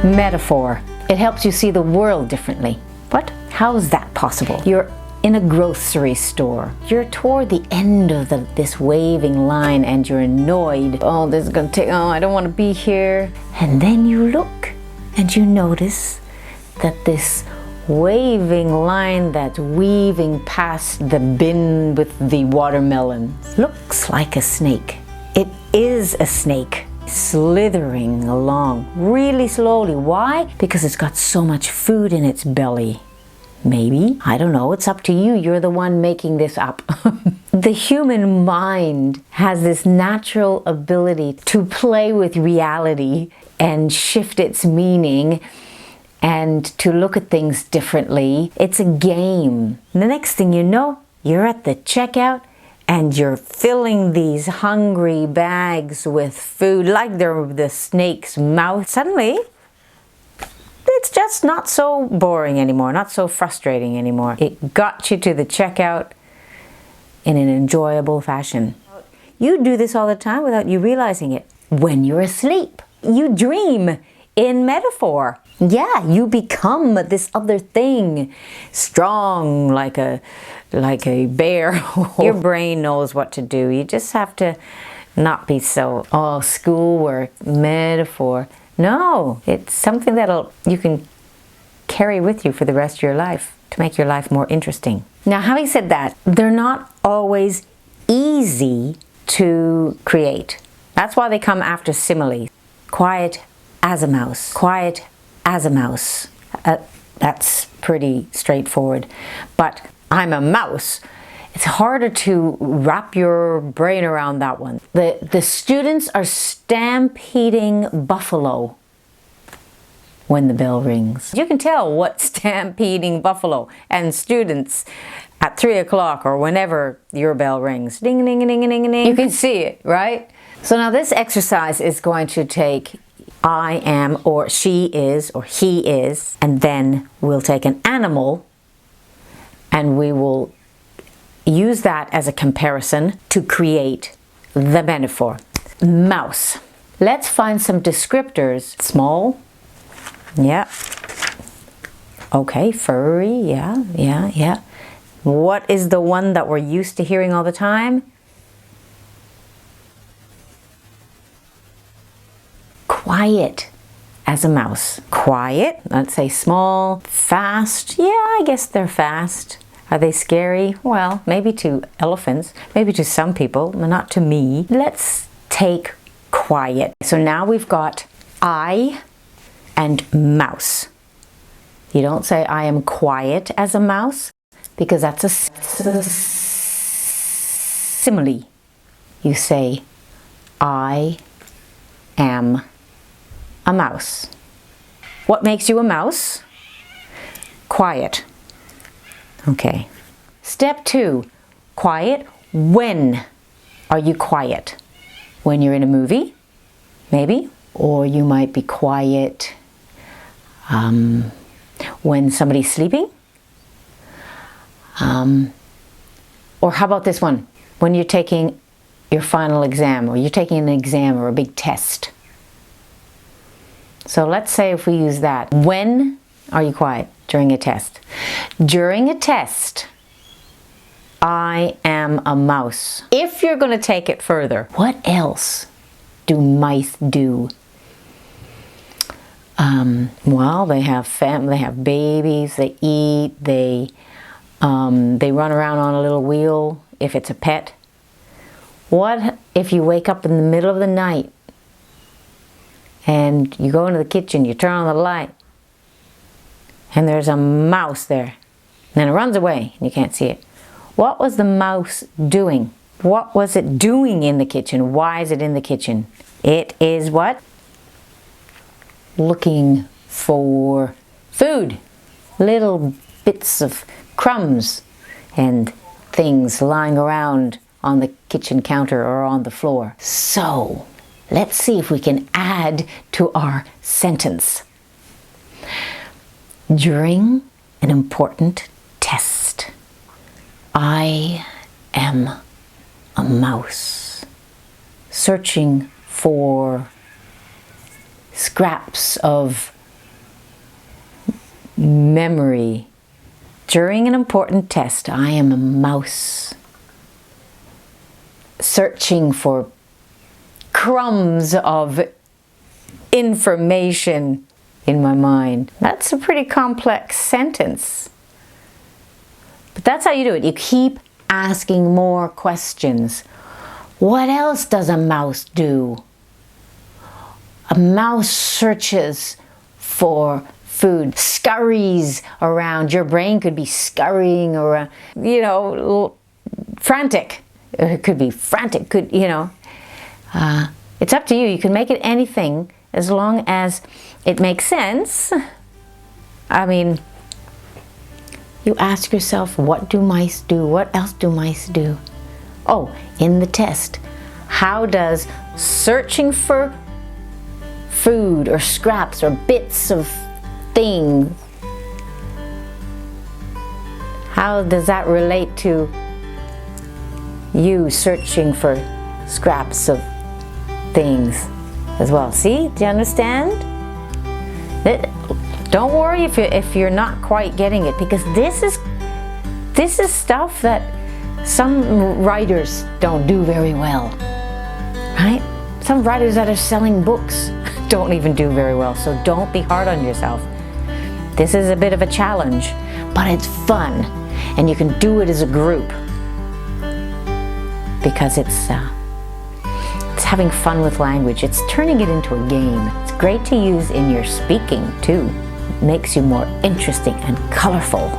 Metaphor. It helps you see the world differently. What? How is that possible? You're in a grocery store. You're toward the end of this waving line and you're annoyed. Oh, this is gonna take, oh, I don't want to be here. And then you look and you notice that this waving line that's weaving past the bin with the watermelon looks like a snake. It is a snake slithering along really slowly. Why? Because it's got so much food in its belly. Maybe. I don't know. It's up to you. You're the one making this up. The human mind has this natural ability to play with reality and shift its meaning and to look at things differently. It's a game. The next thing you know, you're at the checkout and you're filling these hungry bags with food like they're the snake's mouth. Suddenly, it's just not so boring anymore, not so frustrating anymore. It got you to the checkout in an enjoyable fashion. You do this all the time without you realizing it. When you're asleep, you dream in metaphor. Yeah, you become this other thing, strong like a bear. Your brain knows what to do. You just have to not be so, oh, schoolwork, metaphor. No, it's something you can carry with you for the rest of your life to make your life more interesting. Now, having said that, they're not always easy to create. That's why they come after simile. Quiet as a mouse. Quiet as a mouse. That's pretty straightforward. But I'm a mouse. It's harder to wrap your brain around that one. The students are stampeding buffalo when the bell rings. You can tell what stampeding buffalo and students at 3 o'clock or whenever your bell rings. Ding, ding, ding, ding, ding. You can see it, right? So now this exercise is going to take I am or she is or he is, and then we'll take an animal and we will use that as a comparison to create the metaphor. Mouse. Let's find some descriptors. Small. Yeah. Okay, furry. Yeah. What is the one that we're used to hearing all the time? Quiet as a mouse. Quiet. Let's say small. Fast. Yeah, I guess they're fast. Are they scary? Well, maybe to elephants, maybe to some people, but not to me. Let's take quiet. So now we've got I and mouse. You don't say I am quiet as a mouse because that's a simile. You say I am a mouse. What makes you a mouse? Quiet. Okay. Step 2, quiet. When are you quiet? When you're in a movie, maybe, or you might be quiet when somebody's sleeping. Or how about this one? When you're taking your final exam, or you're taking an exam or a big test. So let's say if we use that. When are you quiet? During a test. During a test, I am a mouse. If you're going to take it further, what else do mice do? Well, they have family, they have babies, they eat, they run around on a little wheel if it's a pet. What if you wake up in the middle of the night and you go into the kitchen, you turn on the light, and there's a mouse there, and then it runs away and you can't see it. What was the mouse doing? What was it doing in the kitchen? Why is it in the kitchen? It is what? Looking for food. Little bits of crumbs and things lying around on the kitchen counter or on the floor. So, let's see if we can add to our sentence. During an important test, I am a mouse searching for scraps of memory. During an important test, I am a mouse searching for crumbs of information in my mind. That's a pretty complex sentence. But that's how you do it. You keep asking more questions. What else does a mouse do? A mouse searches for food, scurries around. Your brain could be scurrying around, you know, frantic. It could be frantic, it's up to you. You can make it anything as long as it makes sense. I mean, you ask yourself, what do mice do? What else do mice do? Oh, in the test, how does searching for food or scraps or bits of things, how does that relate to you searching for scraps of things as well? See, do you understand? Don't worry if you're not quite getting it, because this is stuff that some writers don't do very well, right? Some writers that are selling books don't even do very well, so don't be hard on yourself. This is a bit of a challenge, but it's fun, and you can do it as a group because it's having fun with language. It's turning it into a game. It's great to use in your speaking too. It makes you more interesting and colorful.